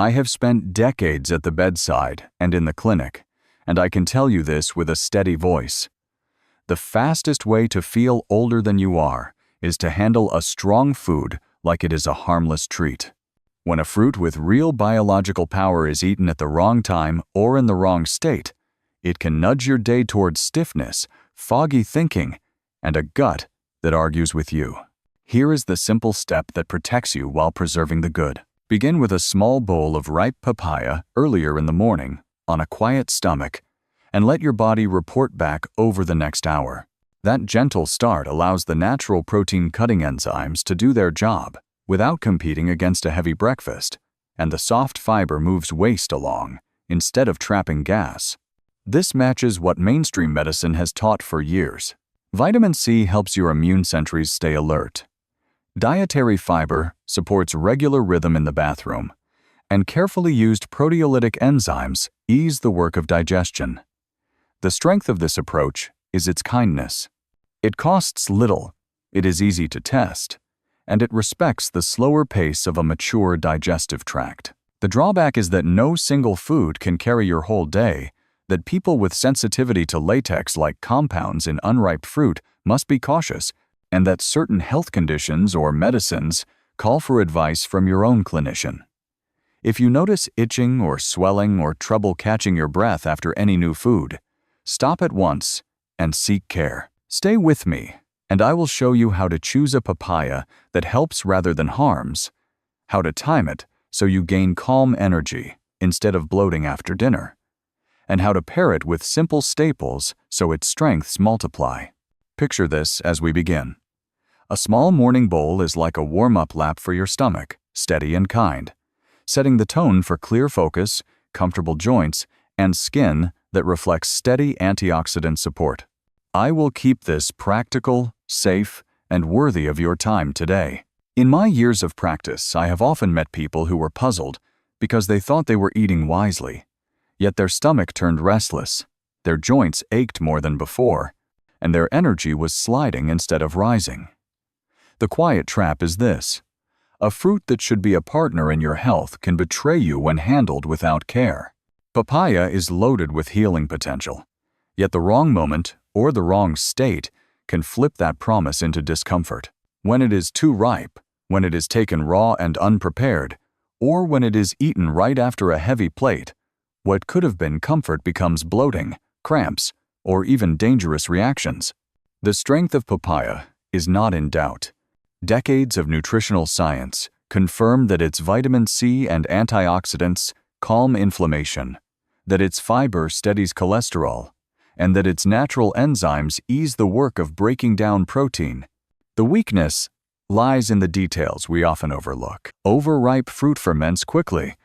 I have spent decades at the bedside and in the clinic, and I can tell you this with a steady voice. The fastest way to feel older than you are is to handle a strong food like it is a harmless treat. When a fruit with real biological power is eaten at the wrong time or in the wrong state, it can nudge your day towards stiffness, foggy thinking, and a gut that argues with you. Here is the simple step that protects you while preserving the good. Begin with a small bowl of ripe papaya earlier in the morning on a quiet stomach, and let your body report back over the next hour. That gentle start allows the natural protein-cutting enzymes to do their job without competing against a heavy breakfast, and the soft fiber moves waste along instead of trapping gas. This matches what mainstream medicine has taught for years. Vitamin C helps your immune sentries stay alert. Dietary fiber supports regular rhythm in the bathroom, and carefully used proteolytic enzymes ease the work of digestion. The strength of this approach is its kindness. It costs little, it is easy to test, and it respects the slower pace of a mature digestive tract. The drawback is that no single food can carry your whole day, that people with sensitivity to latex-like compounds in unripe fruit must be cautious, and that certain health conditions or medicines call for advice from your own clinician. If you notice itching or swelling or trouble catching your breath after any new food, stop at once and seek care. Stay with me, and I will show you how to choose a papaya that helps rather than harms, how to time it so you gain calm energy instead of bloating after dinner, and how to pair it with simple staples so its strengths multiply. Picture this as we begin. A small morning bowl is like a warm-up lap for your stomach, steady and kind, setting the tone for clear focus, comfortable joints, and skin that reflects steady antioxidant support. I will keep this practical, safe, and worthy of your time today. In my years of practice, I have often met people who were puzzled because they thought they were eating wisely, yet their stomach turned restless, their joints ached more than before, and their energy was sliding instead of rising. The quiet trap is this: a fruit that should be a partner in your health can betray you when handled without care. Papaya is loaded with healing potential, yet the wrong moment or the wrong state can flip that promise into discomfort. When it is too ripe, when it is taken raw and unprepared, or when it is eaten right after a heavy plate, what could have been comfort becomes bloating, cramps, or even dangerous reactions. The strength of papaya is not in doubt. Decades of nutritional science confirm that its vitamin C and antioxidants calm inflammation, that its fiber steadies cholesterol, and that its natural enzymes ease the work of breaking down protein. The weakness lies in the details we often overlook. Overripe fruit ferments quickly.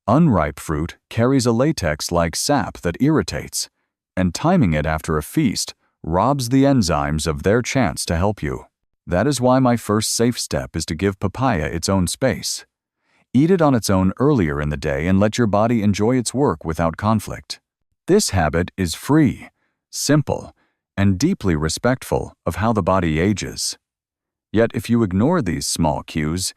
Unripe fruit carries a latex-like sap that irritates, and timing it after a feast robs the enzymes of their chance to help you. That is why my first safe step is to give papaya its own space. Eat it on its own earlier in the day and let your body enjoy its work without conflict. This habit is free, simple, and deeply respectful of how the body ages. Yet if you ignore these small cues,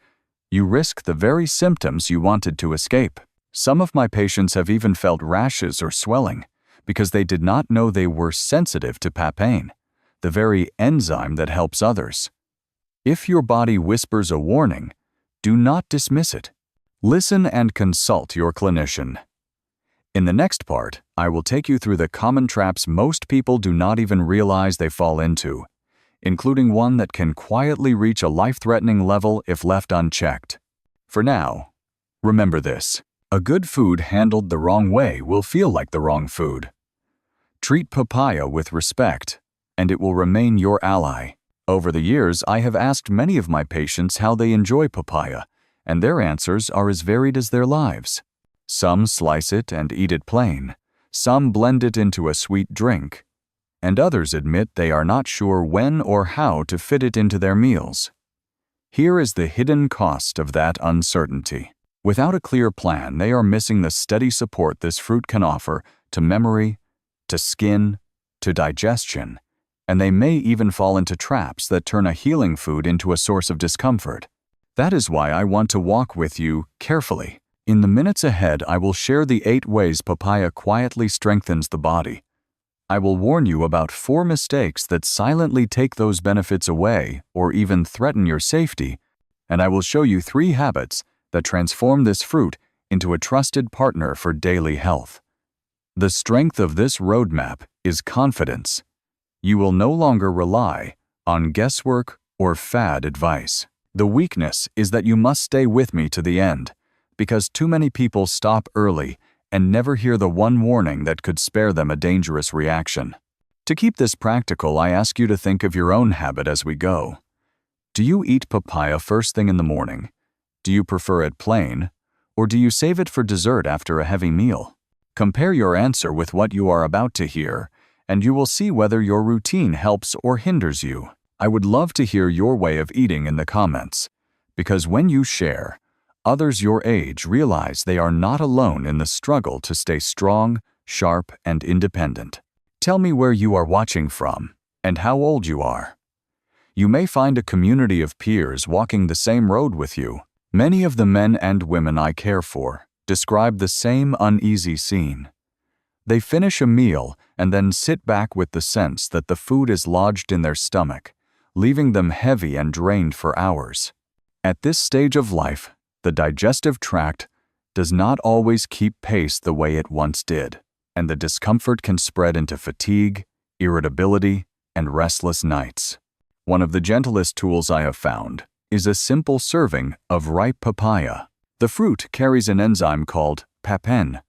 you risk the very symptoms you wanted to escape. Some of my patients have even felt rashes or swelling because they did not know they were sensitive to papain, the very enzyme that helps others. If your body whispers a warning, do not dismiss it. Listen and consult your clinician. In the next part, I will take you through the common traps most people do not even realize they fall into, including one that can quietly reach a life-threatening level if left unchecked. For now, remember this: a good food handled the wrong way will feel like the wrong food. Treat papaya with respect, and it will remain your ally. Over the years, I have asked many of my patients how they enjoy papaya, and their answers are as varied as their lives. Some slice it and eat it plain, some blend it into a sweet drink, and others admit they are not sure when or how to fit it into their meals. Here is the hidden cost of that uncertainty. Without a clear plan, they are missing the steady support this fruit can offer to memory, to skin, to digestion, and they may even fall into traps that turn a healing food into a source of discomfort. That is why I want to walk with you carefully In the minutes ahead, I will share the 8 ways papaya quietly strengthens the body. I will warn you about 4 mistakes that silently take those benefits away or even threaten your safety, and I will show you 3 habits that transform this fruit into a trusted partner for daily health. The strength of this roadmap is confidence. You will no longer rely on guesswork or fad advice. The weakness is that you must stay with me to the end, because too many people stop early and never hear the one warning that could spare them a dangerous reaction. To keep this practical, I ask you to think of your own habit as we go. Do you eat papaya first thing in the morning? Do you prefer it plain? Or do you save it for dessert after a heavy meal? Compare your answer with what you are about to hear, and you will see whether your routine helps or hinders you. I would love to hear your way of eating in the comments, because when you share, others your age realize they are not alone in the struggle to stay strong, sharp, and independent. Tell me where you are watching from and how old you are. You may find a community of peers walking the same road with you. Many of the men and women I care for describe the same uneasy scene. They finish a meal and then sit back with the sense that the food is lodged in their stomach, leaving them heavy and drained for hours. At this stage of life, the digestive tract does not always keep pace the way it once did, and the discomfort can spread into fatigue, irritability, and restless nights. One of the gentlest tools I have found is a simple serving of ripe papaya. The fruit carries an enzyme called papain,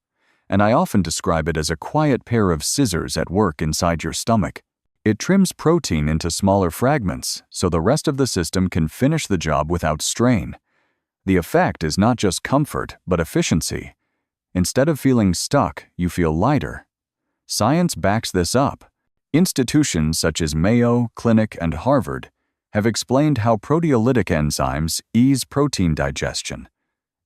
and I often describe it as a quiet pair of scissors at work inside your stomach. It trims protein into smaller fragments so the rest of the system can finish the job without strain. The effect is not just comfort, but efficiency. Instead of feeling stuck, you feel lighter. Science backs this up. Institutions such as Mayo Clinic and Harvard have explained how proteolytic enzymes ease protein digestion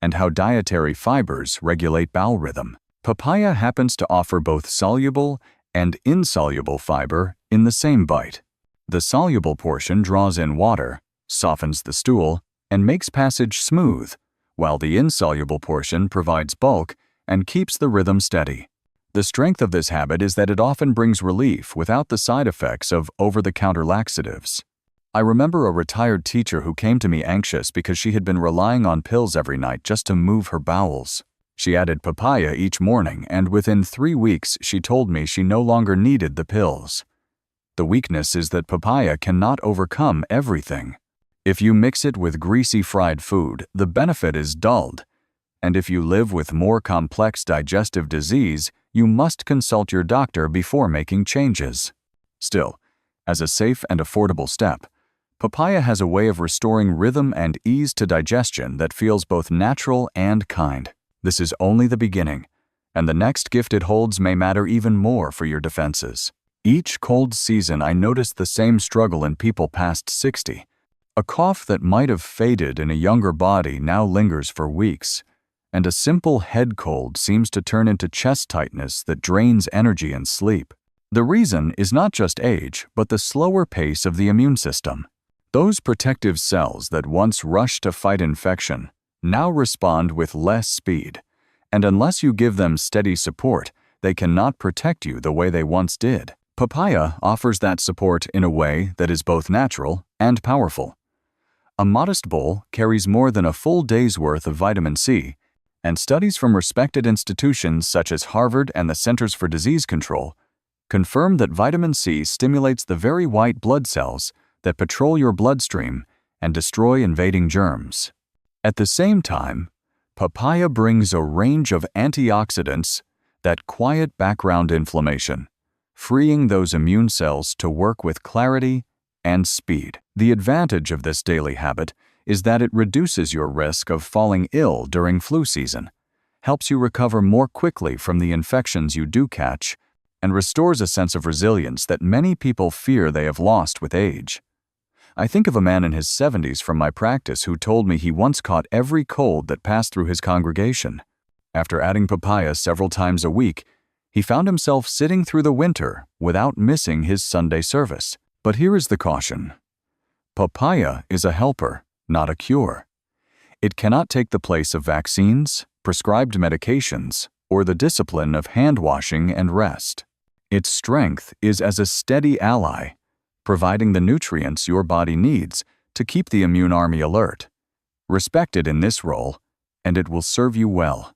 and how dietary fibers regulate bowel rhythm. Papaya happens to offer both soluble and insoluble fiber in the same bite. The soluble portion draws in water, softens the stool, and makes passage smooth, while the insoluble portion provides bulk and keeps the rhythm steady. The strength of this habit is that it often brings relief without the side effects of over-the-counter laxatives. I remember a retired teacher who came to me anxious because she had been relying on pills every night just to move her bowels. She added papaya each morning, and within 3 weeks she told me she no longer needed the pills. The weakness is that papaya cannot overcome everything. If you mix it with greasy fried food, the benefit is dulled. And if you live with more complex digestive disease, you must consult your doctor before making changes. Still, as a safe and affordable step, papaya has a way of restoring rhythm and ease to digestion that feels both natural and kind. This is only the beginning, and the next gift it holds may matter even more for your defenses. Each cold season, I notice the same struggle in people past 60. A cough that might have faded in a younger body now lingers for weeks, and a simple head cold seems to turn into chest tightness that drains energy and sleep. The reason is not just age, but the slower pace of the immune system. Those protective cells that once rushed to fight infection now respond with less speed, and unless you give them steady support, they cannot protect you the way they once did. Papaya offers that support in a way that is both natural and powerful. A modest bowl carries more than a full day's worth of vitamin C, and studies from respected institutions such as Harvard and the Centers for Disease Control confirm that vitamin C stimulates the very white blood cells that patrol your bloodstream and destroy invading germs. At the same time, papaya brings a range of antioxidants that quiet background inflammation, freeing those immune cells to work with clarity and speed. The advantage of this daily habit is that it reduces your risk of falling ill during flu season, helps you recover more quickly from the infections you do catch, and restores a sense of resilience that many people fear they have lost with age. I think of a man in his 70s from my practice who told me he once caught every cold that passed through his congregation. After adding papaya several times a week, he found himself sitting through the winter without missing his Sunday service. But here is the caution. Papaya is a helper, not a cure. It cannot take the place of vaccines, prescribed medications, or the discipline of hand washing and rest. Its strength is as a steady ally, providing the nutrients your body needs to keep the immune army alert. Respect it in this role, and it will serve you well.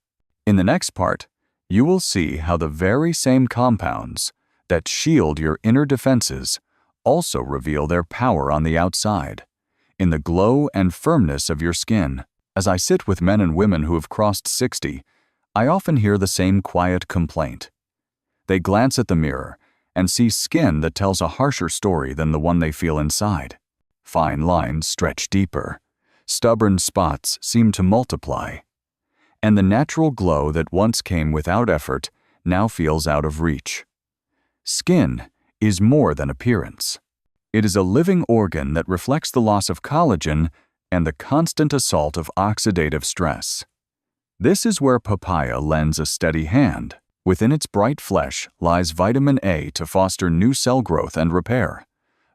In the next part, you will see how the very same compounds that shield your inner defenses also reveal their power on the outside, in the glow and firmness of your skin. As I sit with men and women who have crossed 60, I often hear the same quiet complaint. They glance at the mirror and see skin that tells a harsher story than the one they feel inside. Fine lines stretch deeper, stubborn spots seem to multiply, and the natural glow that once came without effort now feels out of reach. Skin is more than appearance. It is a living organ that reflects the loss of collagen and the constant assault of oxidative stress. This is where papaya lends a steady hand. Within its bright flesh lies vitamin A to foster new cell growth and repair,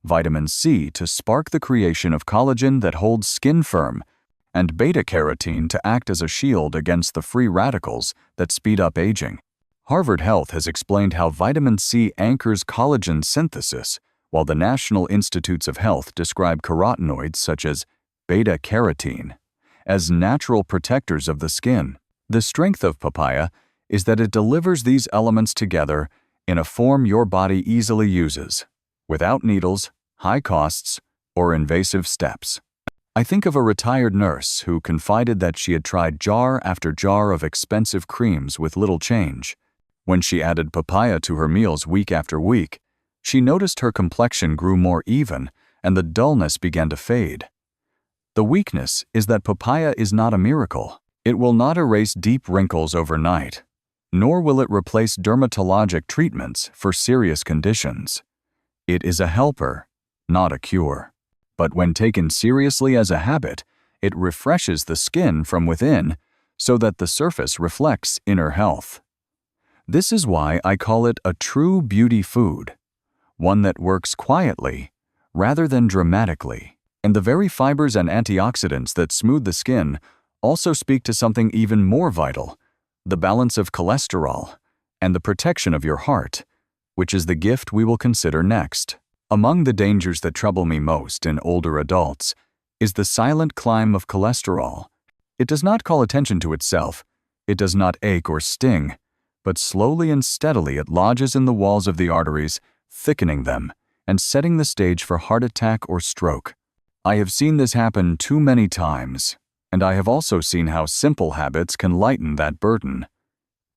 vitamin C to spark the creation of collagen that holds skin firm, and beta-carotene to act as a shield against the free radicals that speed up aging. Harvard Health has explained how vitamin C anchors collagen synthesis, while the National Institutes of Health describe carotenoids such as beta-carotene as natural protectors of the skin. The strength of papaya is that it delivers these elements together in a form your body easily uses, without needles, high costs, or invasive steps. I think of a retired nurse who confided that she had tried jar after jar of expensive creams with little change. When she added papaya to her meals week after week, she noticed her complexion grew more even and the dullness began to fade. The weakness is that papaya is not a miracle. It will not erase deep wrinkles overnight, nor will it replace dermatologic treatments for serious conditions. It is a helper, not a cure. But when taken seriously as a habit, it refreshes the skin from within so that the surface reflects inner health. This is why I call it a true beauty food, one that works quietly rather than dramatically. And the very fibers and antioxidants that smooth the skin also speak to something even more vital, the balance of cholesterol and the protection of your heart, which is the gift we will consider next. Among the dangers that trouble me most in older adults is the silent climb of cholesterol. It does not call attention to itself, it does not ache or sting, but slowly and steadily it lodges in the walls of the arteries, thickening them and setting the stage for heart attack or stroke. I have seen this happen too many times, and I have also seen how simple habits can lighten that burden.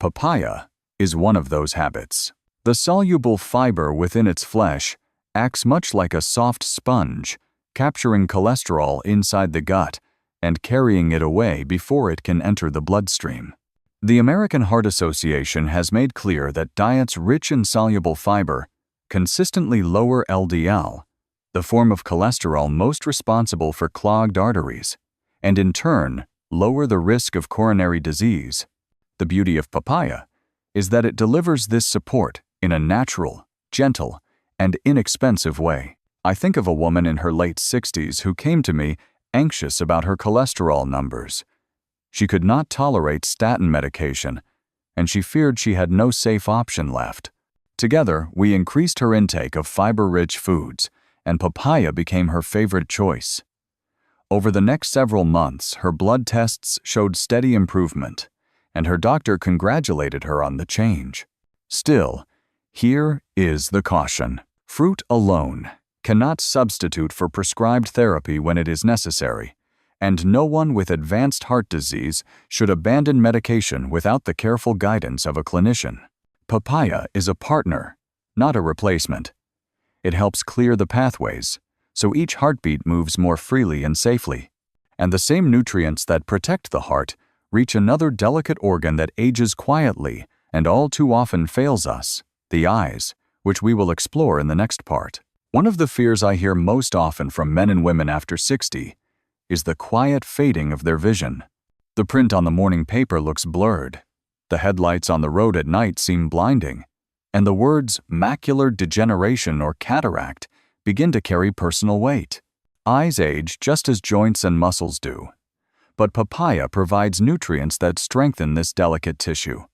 Papaya is one of those habits. The soluble fiber within its flesh acts much like a soft sponge, capturing cholesterol inside the gut and carrying it away before it can enter the bloodstream. The American Heart Association has made clear that diets rich in soluble fiber consistently lower LDL, the form of cholesterol most responsible for clogged arteries, and in turn, lower the risk of coronary disease. The beauty of papaya is that it delivers this support in a natural, gentle, and inexpensive way. I think of a woman in her late 60s who came to me anxious about her cholesterol numbers. She could not tolerate statin medication, and she feared she had no safe option left. Together, we increased her intake of fiber-rich foods, and papaya became her favorite choice. Over the next several months, her blood tests showed steady improvement, and her doctor congratulated her on the change. Still, here is the caution. Fruit alone cannot substitute for prescribed therapy when it is necessary, and no one with advanced heart disease should abandon medication without the careful guidance of a clinician. Papaya is a partner, not a replacement. It helps clear the pathways, so each heartbeat moves more freely and safely. And the same nutrients that protect the heart reach another delicate organ that ages quietly and all too often fails us, the eyes, which we will explore in the next part. One of the fears I hear most often from men and women after 60 is the quiet fading of their vision. The print on the morning paper looks blurred, the headlights on the road at night seem blinding, and the words macular degeneration or cataract begin to carry personal weight. Eyes age just as joints and muscles do, but papaya provides nutrients that strengthen this delicate tissue.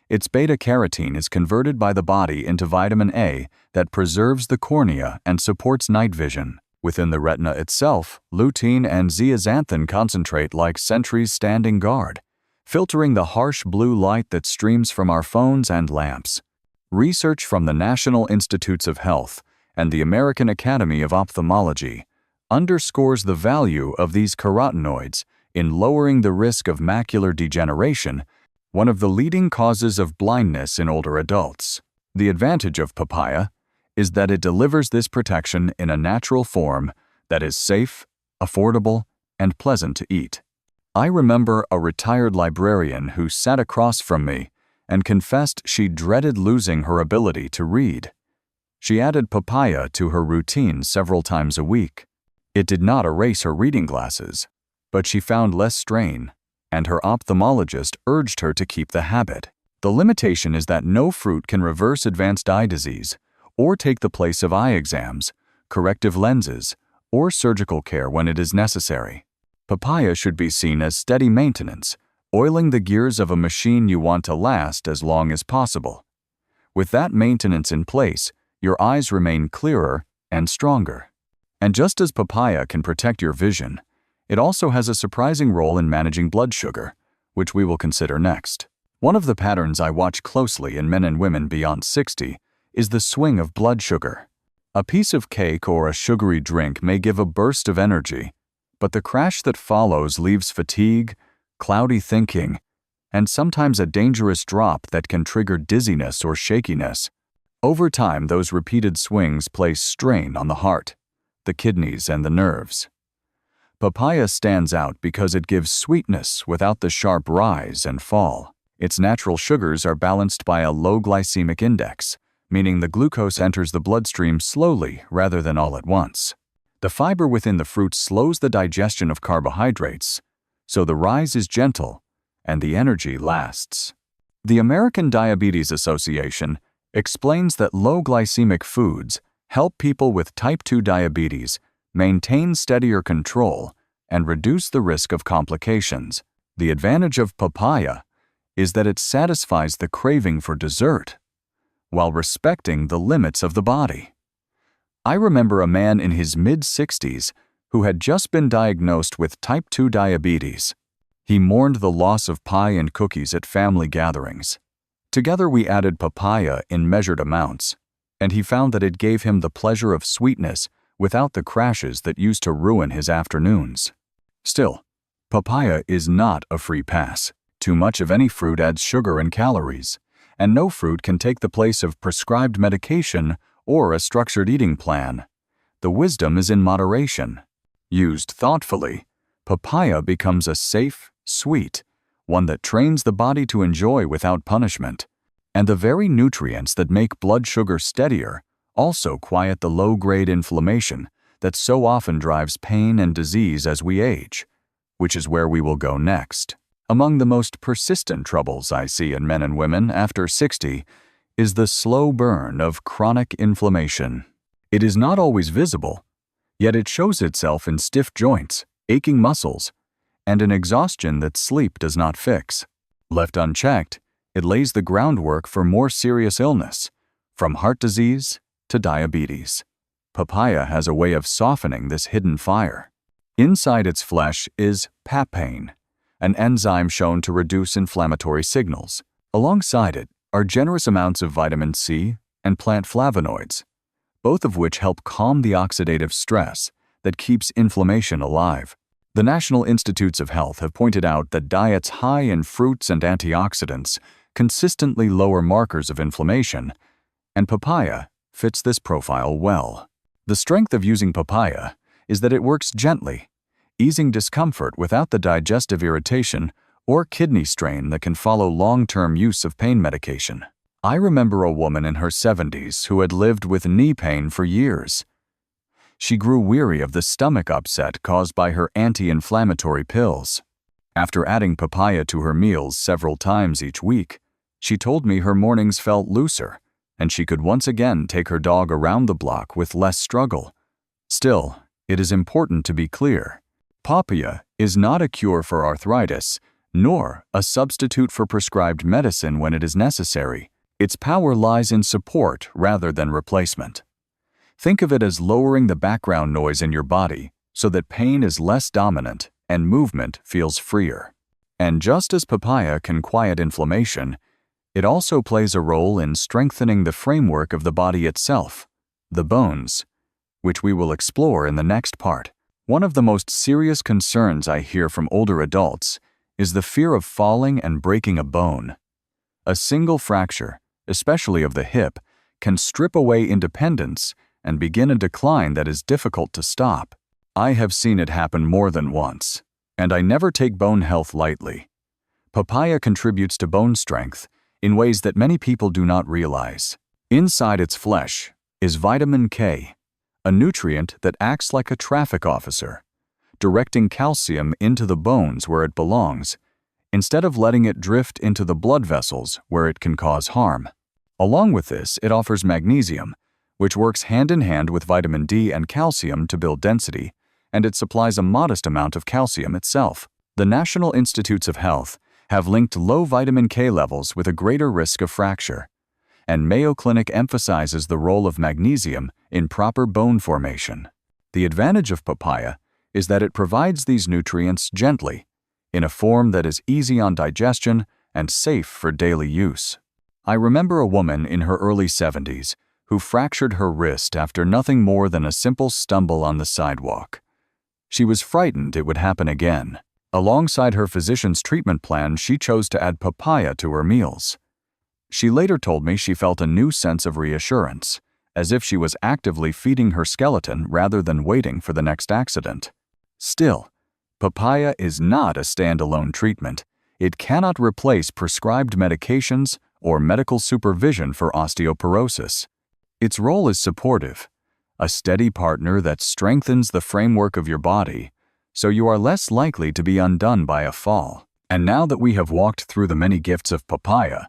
Its beta-carotene is converted by the body into vitamin A that preserves the cornea and supports night vision. Within the retina itself, lutein and zeaxanthin concentrate like sentries standing guard, filtering the harsh blue light that streams from our phones and lamps. Research from the National Institutes of Health and the American Academy of Ophthalmology underscores the value of these carotenoids in lowering the risk of macular degeneration, one of the leading causes of blindness in older adults. The advantage of papaya is that it delivers this protection in a natural form that is safe, affordable, and pleasant to eat. I remember a retired librarian who sat across from me and confessed she dreaded losing her ability to read. She added papaya to her routine several times a week. It did not erase her reading glasses, but she found less strain, and her ophthalmologist urged her to keep the habit. The limitation is that no fruit can reverse advanced eye disease or take the place of eye exams, corrective lenses, or surgical care when it is necessary. Papaya should be seen as steady maintenance, oiling the gears of a machine you want to last as long as possible. With that maintenance in place, your eyes remain clearer and stronger. And just as papaya can protect your vision, it also has a surprising role in managing blood sugar, which we will consider next. One of the patterns I watch closely in men and women beyond 60 is the swing of blood sugar. A piece of cake or a sugary drink may give a burst of energy, but the crash that follows leaves fatigue, cloudy thinking, and sometimes a dangerous drop that can trigger dizziness or shakiness. Over time, those repeated swings place strain on the heart, the kidneys, and the nerves. Papaya stands out because it gives sweetness without the sharp rise and fall. Its natural sugars are balanced by a low glycemic index, meaning the glucose enters the bloodstream slowly rather than all at once. The fiber within the fruit slows the digestion of carbohydrates, so the rise is gentle and the energy lasts. The American Diabetes Association explains that low glycemic foods help people with type 2 diabetes maintain steadier control and reduce the risk of complications. The advantage of papaya is that it satisfies the craving for dessert while respecting the limits of the body. I remember a man in his mid-60s who had just been diagnosed with type 2 diabetes. He mourned the loss of pie and cookies at family gatherings. Together we added papaya in measured amounts, and he found that it gave him the pleasure of sweetness without the crashes that used to ruin his afternoons. Still, papaya is not a free pass. Too much of any fruit adds sugar and calories, and no fruit can take the place of prescribed medication or a structured eating plan. The wisdom is in moderation. Used thoughtfully, papaya becomes a safe, sweet, one that trains the body to enjoy without punishment. And the very nutrients that make blood sugar steadier also quiet the low-grade inflammation that so often drives pain and disease as we age, which is where we will go next. Among the most persistent troubles I see in men and women after 60 is the slow burn of chronic inflammation. It is not always visible, yet it shows itself in stiff joints, aching muscles, and an exhaustion that sleep does not fix. Left unchecked, it lays the groundwork for more serious illness, from heart disease to diabetes. Papaya has a way of softening this hidden fire. Inside its flesh is papain, an enzyme shown to reduce inflammatory signals. Alongside it are generous amounts of vitamin C and plant flavonoids, both of which help calm the oxidative stress that keeps inflammation alive. The National Institutes of Health have pointed out that diets high in fruits and antioxidants consistently lower markers of inflammation, and papaya fits this profile well. The strength of using papaya is that it works gently, easing discomfort without the digestive irritation or kidney strain that can follow long-term use of pain medication. I remember a woman in her 70s who had lived with knee pain for years. She grew weary of the stomach upset caused by her anti-inflammatory pills. After adding papaya to her meals several times each week, she told me her mornings felt looser, and she could once again take her dog around the block with less struggle. Still, it is important to be clear. Papaya is not a cure for arthritis, nor a substitute for prescribed medicine when it is necessary. Its power lies in support rather than replacement. Think of it as lowering the background noise in your body so that pain is less dominant and movement feels freer. And just as papaya can quiet inflammation, it also plays a role in strengthening the framework of the body itself, the bones, which we will explore in the next part. One of the most serious concerns I hear from older adults is the fear of falling and breaking a bone. A single fracture, especially of the hip, can strip away independence and begin a decline that is difficult to stop. I have seen it happen more than once, and I never take bone health lightly. Papaya contributes to bone strength in ways that many people do not realize. Inside its flesh is vitamin K, a nutrient that acts like a traffic officer, directing calcium into the bones where it belongs, instead of letting it drift into the blood vessels where it can cause harm. Along with this, it offers magnesium, which works hand in hand with vitamin D and calcium to build density, and it supplies a modest amount of calcium itself. The National Institutes of Health have linked low vitamin K levels with a greater risk of fracture, and Mayo Clinic emphasizes the role of magnesium in proper bone formation. The advantage of papaya is that it provides these nutrients gently, in a form that is easy on digestion and safe for daily use. I remember a woman in her early 70s who fractured her wrist after nothing more than a simple stumble on the sidewalk. She was frightened it would happen again. Alongside her physician's treatment plan, she chose to add papaya to her meals. She later told me she felt a new sense of reassurance, as if she was actively feeding her skeleton rather than waiting for the next accident. Still, papaya is not a standalone treatment. It cannot replace prescribed medications or medical supervision for osteoporosis. Its role is supportive, a steady partner that strengthens the framework of your body, so you are less likely to be undone by a fall. And now that we have walked through the many gifts of papaya,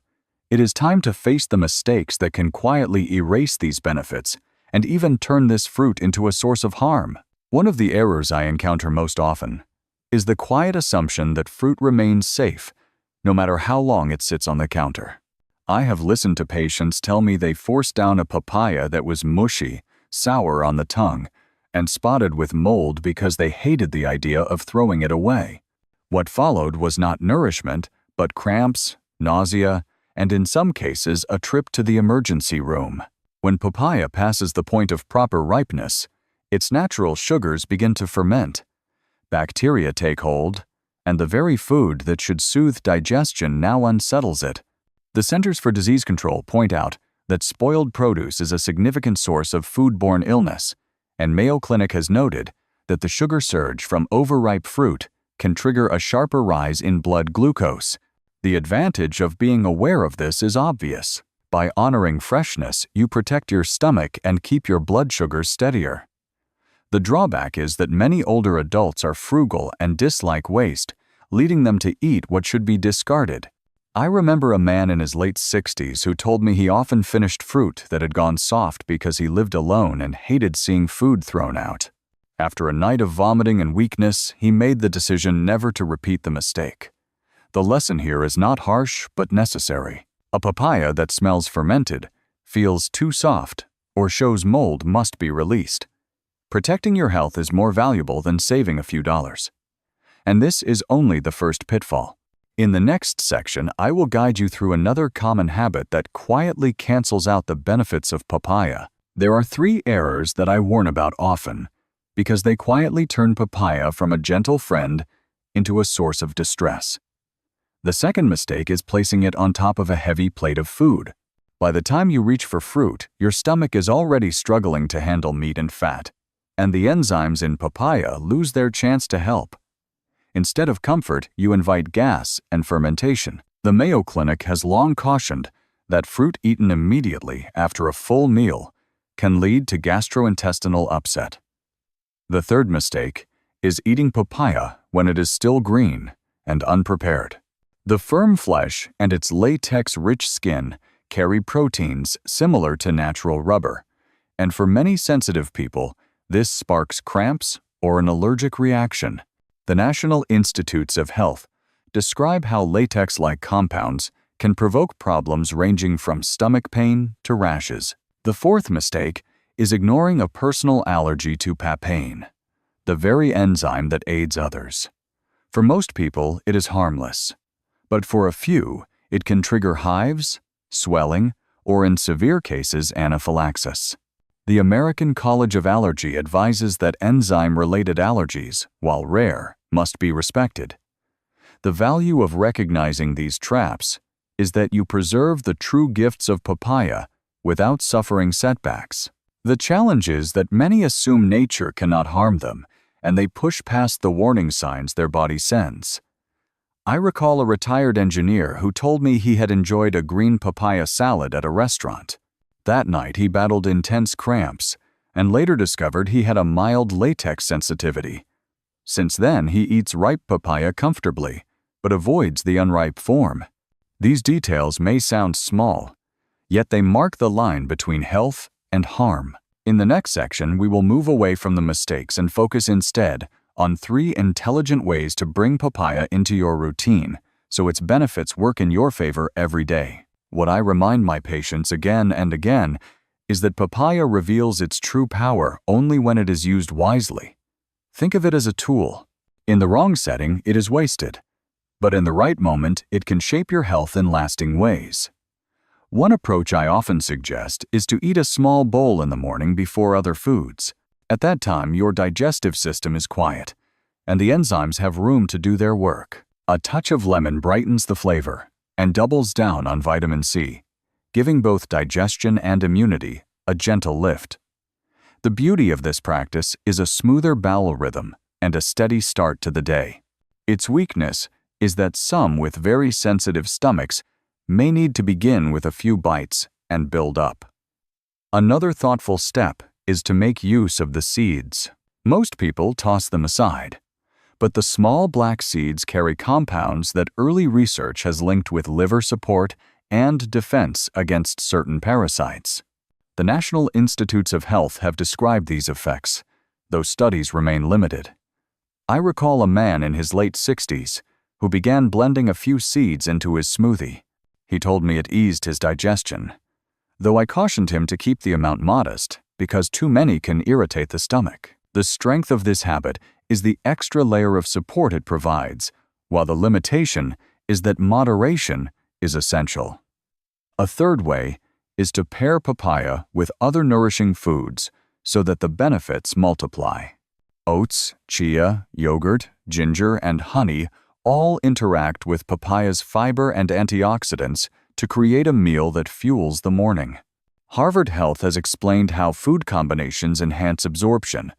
it is time to face the mistakes that can quietly erase these benefits and even turn this fruit into a source of harm. One of the errors I encounter most often is the quiet assumption that fruit remains safe, no matter how long it sits on the counter. I have listened to patients tell me they forced down a papaya that was mushy, sour on the tongue, and spotted with mold because they hated the idea of throwing it away. What followed was not nourishment, but cramps, nausea, and in some cases a trip to the emergency room. When papaya passes the point of proper ripeness, its natural sugars begin to ferment. Bacteria take hold, and the very food that should soothe digestion now unsettles it. The Centers for Disease Control point out that spoiled produce is a significant source of foodborne illness, and Mayo Clinic has noted that the sugar surge from overripe fruit can trigger a sharper rise in blood glucose. The advantage of being aware of this is obvious. By honoring freshness, you protect your stomach and keep your blood sugars steadier. The drawback is that many older adults are frugal and dislike waste, leading them to eat what should be discarded. I remember a man in his late 60s who told me he often finished fruit that had gone soft because he lived alone and hated seeing food thrown out. After a night of vomiting and weakness, he made the decision never to repeat the mistake. The lesson here is not harsh but necessary. A papaya that smells fermented, feels too soft, or shows mold must be released. Protecting your health is more valuable than saving a few dollars. And this is only the first pitfall. In the next section, I will guide you through another common habit that quietly cancels out the benefits of papaya. There are 3 errors that I warn about often, because they quietly turn papaya from a gentle friend into a source of distress. The second mistake is placing it on top of a heavy plate of food. By the time you reach for fruit, your stomach is already struggling to handle meat and fat, and the enzymes in papaya lose their chance to help. Instead of comfort, you invite gas and fermentation. The Mayo Clinic has long cautioned that fruit eaten immediately after a full meal can lead to gastrointestinal upset. The third mistake is eating papaya when it is still green and unprepared. The firm flesh and its latex-rich skin carry proteins similar to natural rubber, and for many sensitive people, this sparks cramps or an allergic reaction. The National Institutes of Health describe how latex-like compounds can provoke problems ranging from stomach pain to rashes. The fourth mistake is ignoring a personal allergy to papain, the very enzyme that aids others. For most people, it is harmless, but for a few, it can trigger hives, swelling, or in severe cases, anaphylaxis. The American College of Allergy advises that enzyme-related allergies, while rare, must be respected. The value of recognizing these traps is that you preserve the true gifts of papaya without suffering setbacks. The challenge is that many assume nature cannot harm them, and they push past the warning signs their body sends. I recall a retired engineer who told me he had enjoyed a green papaya salad at a restaurant. That night he battled intense cramps, and later discovered he had a mild latex sensitivity. Since then, he eats ripe papaya comfortably, but avoids the unripe form. These details may sound small, yet they mark the line between health and harm. In the next section, we will move away from the mistakes and focus instead on 3 intelligent ways to bring papaya into your routine so its benefits work in your favor every day. What I remind my patients again and again is that papaya reveals its true power only when it is used wisely. Think of it as a tool. In the wrong setting, it is wasted. But in the right moment, it can shape your health in lasting ways. One approach I often suggest is to eat a small bowl in the morning before other foods. At that time, your digestive system is quiet, and the enzymes have room to do their work. A touch of lemon brightens the flavor and doubles down on vitamin C, giving both digestion and immunity a gentle lift. The beauty of this practice is a smoother bowel rhythm and a steady start to the day. Its weakness is that some with very sensitive stomachs may need to begin with a few bites and build up. Another thoughtful step is to make use of the seeds. Most people toss them aside, but the small black seeds carry compounds that early research has linked with liver support and defense against certain parasites. The National Institutes of Health have described these effects, though studies remain limited. I recall a man in his late 60s who began blending a few seeds into his smoothie. He told me it eased his digestion, though I cautioned him to keep the amount modest because too many can irritate the stomach. The strength of this habit is the extra layer of support it provides, while the limitation is that moderation is essential. A third way is to pair papaya with other nourishing foods so that the benefits multiply. Oats, chia, yogurt, ginger, and honey all interact with papaya's fiber and antioxidants to create a meal that fuels the morning. Harvard Health has explained how food combinations enhance absorption,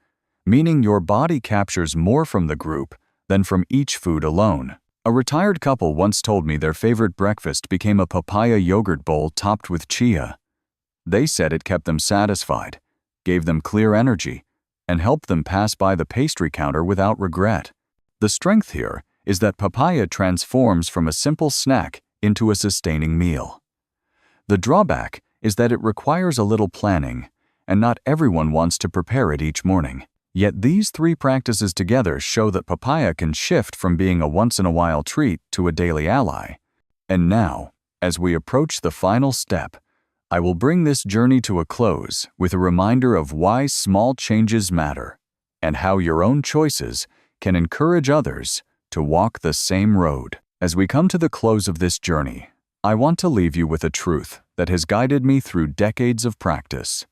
meaning your body captures more from the group than from each food alone. A retired couple once told me their favorite breakfast became a papaya yogurt bowl topped with chia. They said it kept them satisfied, gave them clear energy, and helped them pass by the pastry counter without regret. The strength here is that papaya transforms from a simple snack into a sustaining meal. The drawback is that it requires a little planning, and not everyone wants to prepare it each morning. Yet these 3 practices together show that papaya can shift from being a once-in-a-while treat to a daily ally. And now, as we approach the final step, I will bring this journey to a close with a reminder of why small changes matter and how your own choices can encourage others to walk the same road. As we come to the close of this journey, I want to leave you with a truth that has guided me through decades of practice.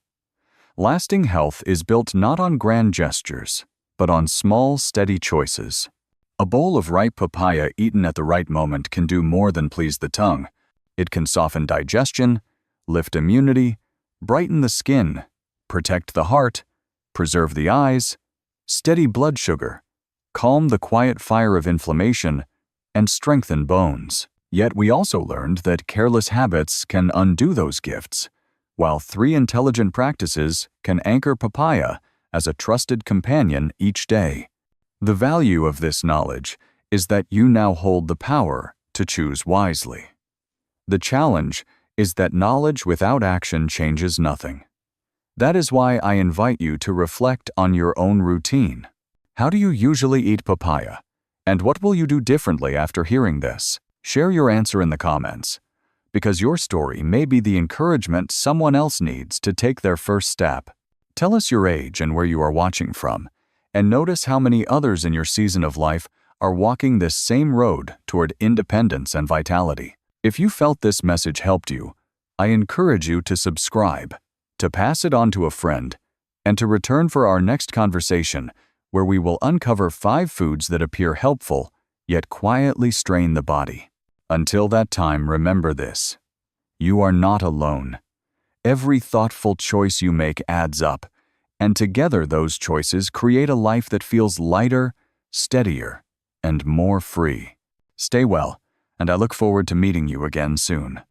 Lasting health is built not on grand gestures, but on small, steady choices. A bowl of ripe papaya eaten at the right moment can do more than please the tongue. It can soften digestion, lift immunity, brighten the skin, protect the heart, preserve the eyes, steady blood sugar, calm the quiet fire of inflammation, and strengthen bones. Yet we also learned that careless habits can undo those gifts, while 3 intelligent practices can anchor papaya as a trusted companion each day. The value of this knowledge is that you now hold the power to choose wisely. The challenge is that knowledge without action changes nothing. That is why I invite you to reflect on your own routine. How do you usually eat papaya? And what will you do differently after hearing this? Share your answer in the comments, because your story may be the encouragement someone else needs to take their first step. Tell us your age and where you are watching from, and notice how many others in your season of life are walking this same road toward independence and vitality. If you felt this message helped you, I encourage you to subscribe, to pass it on to a friend, and to return for our next conversation, where we will uncover 5 foods that appear helpful, yet quietly strain the body. Until that time, remember this: you are not alone. Every thoughtful choice you make adds up, and together those choices create a life that feels lighter, steadier, and more free. Stay well, and I look forward to meeting you again soon.